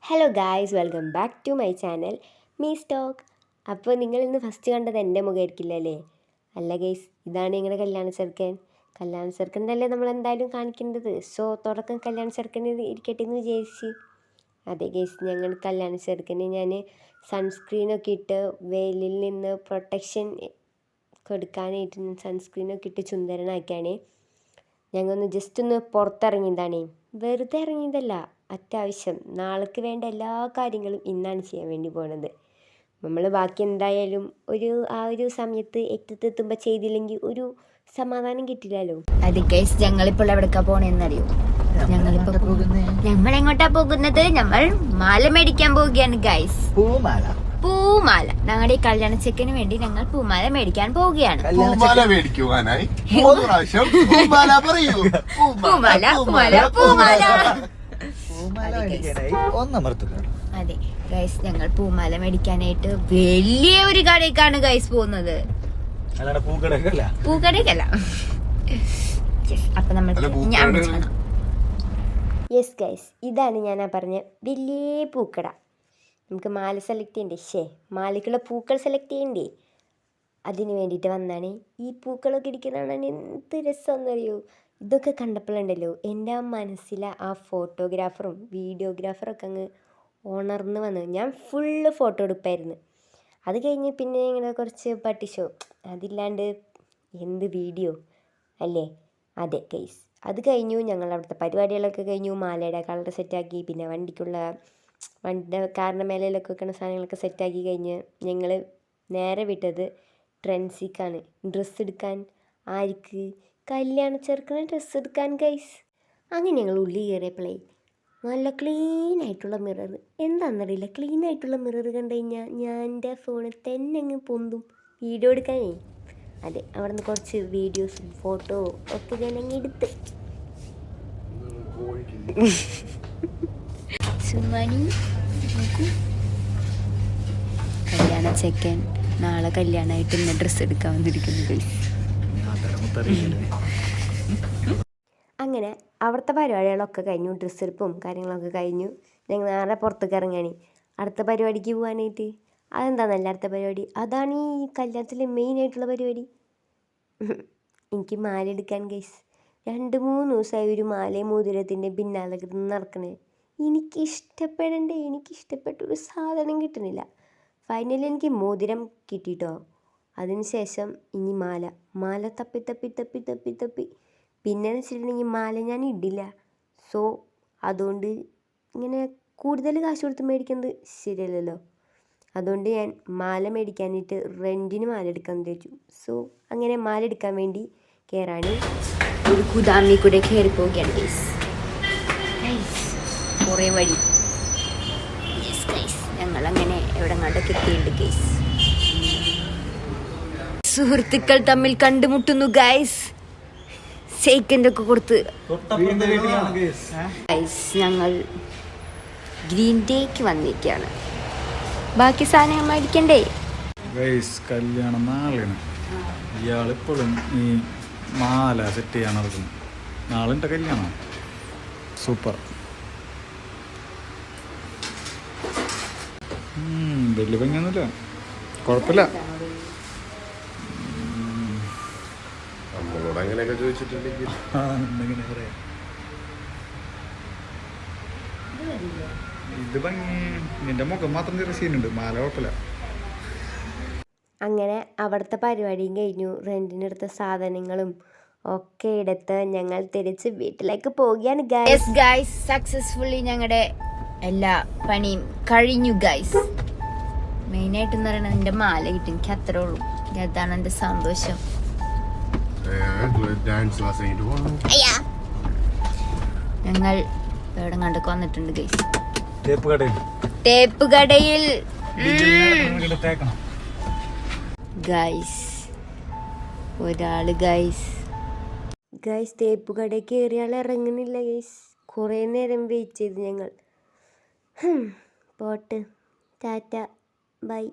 Hello guys, welcome back to my channel മീസ് talk. അപ്പോൾ നിങ്ങൾ ഇന്ന് ഫസ്റ്റ് കണ്ടത് എൻ്റെ മുഖമായിരിക്കില്ലല്ലേ? അല്ല ഗൈസ്, ഇതാണ് നിങ്ങളുടെ കല്യാണ ചെറുക്കൻ്റെ അല്ലേ നമ്മൾ എന്തായാലും കാണിക്കേണ്ടത്. സോ തുടക്കം കല്യാണ ചെറുക്കന് ഇരിക്കട്ടെ എന്ന് വിചാരിച്ച്. അതെ ഗൈസ്, ഞങ്ങൾ കല്യാണ ചെറുക്കന് ഞാൻ സൺസ്ക്രീനൊക്കെ ഇട്ട് വെയിലിൽ നിന്ന് പ്രൊട്ടക്ഷൻ കൊടുക്കാനായിട്ട് സൺസ്ക്രീനൊക്കെ ഇട്ട് ചുന്ദരനാക്കിയാണ് ഞങ്ങൾ ജസ്റ്റ് ഒന്ന് പുറത്തിറങ്ങിയതാണ്. വെറുതെ ഇറങ്ങിയതല്ല, അത്യാവശ്യം നാളേക്ക് വേണ്ട എല്ലാ കാര്യങ്ങളും ഇന്നാണ് ചെയ്യാൻ വേണ്ടി പോകുന്നത്. നമ്മൾ ബാക്കി എന്തായാലും ആ ഒരു സമയത്ത് എത്തുമ്പോൾ ചെയ്തില്ലെങ്കിൽ ഒരു സമാധാനം കിട്ടില്ലല്ലോ. അത് ഗൈസ്, ഞങ്ങളിപ്പോൾ എവിടേക്കാ പോണെന്നറിയോ? ഞങ്ങൾ എങ്ങോട്ടാ പോകുന്നത്? നമ്മൾ മാല മേടിക്കാൻ പോവുകയാണ് ഗൈസ്. പൂമാല. ഞങ്ങളുടെ ഈ കല്യാണ ചെക്കന് വേണ്ടി ഞങ്ങൾ പൂമാല മേടിക്കാൻ പോവുകയാണ്. പൂമാല മേടിക്കുവാനായി 3 പ്രാവശ്യം പൂമാല പറയൂ. പൂമാല പൂമാല പൂമാല. അതെ ഗൈസ്, ഞങ്ങൾ പൂമാല മേടിക്കാനായിട്ട് വലിയ ഒരു കടയ്ക്കാണ് ഗൈസ് പോകുന്നത്. പൂക്കടയ്ക്കല്ല. അപ്പൊ നമ്മൾ യെസ് ഗൈസ്, ഇതാണ് ഞാൻ പറഞ്ഞ വലിയ പൂക്കട. നമുക്ക് മാല സെലക്ട് ചെയ്യണ്ടേ? മാലയ്ക്കുള്ള പൂക്കൾ സെലക്ട് ചെയ്യണ്ടേ? അതിന് വേണ്ടിയിട്ട് വന്നാണ്. ഈ പൂക്കളൊക്കെ ഇരിക്കുന്നതാണ് എന്ത് രസമെന്നറിയോ? ഇതൊക്കെ കണ്ടപ്പോഴുണ്ടല്ലോ എൻ്റെ ആ മനസ്സിലെ ആ ഫോട്ടോഗ്രാഫറും വീഡിയോഗ്രാഫറൊക്കെ അങ്ങ് ഉണർന്ന് വന്നു. ഞാൻ ഫുള്ള് ഫോട്ടോ എടുപ്പായിരുന്നു. അത് കഴിഞ്ഞ് പിന്നെ ഇങ്ങനെ കുറച്ച് പട്ടിഷോ, അതില്ലാണ്ട് എന്ത് വീഡിയോ അല്ലേ? അതെ ഗൈസ്, അത് കഴിഞ്ഞു. ഞങ്ങൾ അവിടുത്തെ പരിപാടികളൊക്കെ കഴിഞ്ഞു. മാലയുടെ കളർ സെറ്റാക്കി, പിന്നെ വണ്ടിയുടെ കാറിൻ്റെ മേലയിലൊക്കെ വെക്കുന്ന സാധനങ്ങളൊക്കെ സെറ്റാക്കി കഴിഞ്ഞ് ഞങ്ങൾ നേരെ വിട്ടത് ട്രെൻസിക്കാണ്. ഡ്രസ്സ് എടുക്കാൻ. ആർക്ക്? കല്യാണ ചെറുക്കനെ ഡ്രസ്സ് എടുക്കാൻ ഗൈസ്. അങ്ങനെ ഞങ്ങൾ ഉള്ളിൽ കയറിയപ്പോഴേ നല്ല ക്ലീൻ ആയിട്ടുള്ള മിറർ, എന്താണെന്നറിയില്ല, ക്ലീൻ ആയിട്ടുള്ള മിറർ കണ്ടു കഴിഞ്ഞാൽ ഞാൻ എൻ്റെ ഫോണിൽ തന്നെ അങ്ങ് പൊന്തും വീഡിയോ എടുക്കാനേ. അതെ, അവിടെ നിന്ന് കുറച്ച് വീഡിയോസും ഫോട്ടോ ഒക്കെ ഞാനങ്ങ് എടുത്ത്. കല്യാണ ചെക്കൻ നാളെ കല്യാണമായിട്ട് ഇന്ന് ഡ്രസ്സ് എടുക്കാൻ വന്നിരിക്കുന്നത്. അങ്ങനെ അവിടുത്തെ പരിപാടികളൊക്കെ കഴിഞ്ഞു. ഡ്രസ്സ് എടുപ്പും കാര്യങ്ങളൊക്കെ കഴിഞ്ഞു. ഞങ്ങൾ നേരെ പുറത്തേക്ക് ഇറങ്ങാണ് അടുത്ത പരിപാടിക്ക് പോകാനായിട്ട്. അതെന്താണെന്നല്ല അടുത്ത പരിപാടി, അതാണ് ഈ കല്യാണത്തിലെ മെയിനായിട്ടുള്ള പരിപാടി. എനിക്ക് മാല എടുക്കാൻ ഗൈസ്. 2-3 ദിവസമായി ഒരു മാലയും മോതിരത്തിൻ്റെ പിന്നാലെ നടക്കണേ. എനിക്കിഷ്ടപ്പെട്ടൊരു സാധനം കിട്ടുന്നില്ല. ഫൈനലി എനിക്ക് മോതിരം കിട്ടിയിട്ടോ. അതിന് ശേഷം ഇനി മാല തപ്പി പിന്നെന്ന് വെച്ചിട്ടുണ്ടെങ്കിൽ മാല ഞാൻ ഇടില്ല. സോ അതുകൊണ്ട് ഇങ്ങനെ കൂടുതൽ കാശ് കൊടുത്ത് മേടിക്കുന്നത് ശരിയല്ലല്ലോ. അതുകൊണ്ട് ഞാൻ മാല മേടിക്കാനായിട്ട് റെൻറ്റിന് മാല എടുക്കാൻ വെച്ചു. സോ അങ്ങനെ മാല എടുക്കാൻ വേണ്ടി കയറാണ്. ഒരു കുതാമി കൂടെ കയറി പോവുകയാണ് ഗൈസ്. കുറേ വഴി. യെസ് ഗൈസ്, ഞങ്ങളങ്ങനെ എവിടെ കണ്ടൊക്കെ എത്തിയിട്ടുണ്ട് ഗൈസ്. സുഹൃത്തുക്കൾ തമ്മിൽ കണ്ടുമുട്ടുന്നു ഗൈസ്. സെക്കൻഡ് ഒക്കെ കൊടുത്ത് ഗൈസ് ഞങ്ങൾ ഗ്രീൻ ഡേക്ക് വന്നിരിക്കുകയാണ്. ബാക്കി സാധനങ്ങൾ മേടിക്കണ്ടേ ഗൈസ്? കല്യാണം നാളെയാണ്. ഇയാളിപ്പോഴും ഈ മാല സെറ്റ് ചെയ്യാൻ നടക്കുന്നു. നാളെ ഉണ്ട് കല്യാണം. സൂപ്പർ. വലിയ ഭംഗിയൊന്നുമില്ല, കുഴപ്പമില്ല. നമ്മളോട് അങ്ങനെയൊക്കെ ചോദിച്ചിട്ടുണ്ടെങ്കിൽ എങ്ങനെ പറയാം? ഇത് ഭംഗി നിന്റെ മുഖം മാത്രം ചെറിയ സീനുണ്ട്, മാല കുഴപ്പമില്ല. അങ്ങനെ അവിടുത്തെ പരിപാടിയും കഴിഞ്ഞു. റെൻറ്റിനെടുത്ത സാധനങ്ങളും ഒക്കെ എടുത്ത് ഞങ്ങൾ തിരിച്ച് വീട്ടിലേക്ക് പോവുകയാണ് ഗൈസ്. സക്സസ്ഫുള്ളി ഞങ്ങളുടെ എല്ലാ പണിയും കഴിഞ്ഞു ഗൈസ്. മെയിനായിട്ടെന്ന് പറയുന്നത് എൻ്റെ മാല കിട്ടി. എനിക്ക് അത്രേ ഉള്ളൂ. അതാണ് എൻ്റെ സന്തോഷം. ഞങ്ങൾ എവിടെ കണ്ടൊക്കെ വന്നിട്ടുണ്ട് ഗൈസ്. തേപ്പ് കടയിൽ ഗൈസ് ഒരാള് ഗൈസ് തേപ്പ് കടയിൽ കയറിയാൾ ഇറങ്ങുന്നില്ല ഗൈസ്. കുറേ നേരം വെയിറ്റ് ചെയ്ത് ഞങ്ങൾ. Pot Tata by.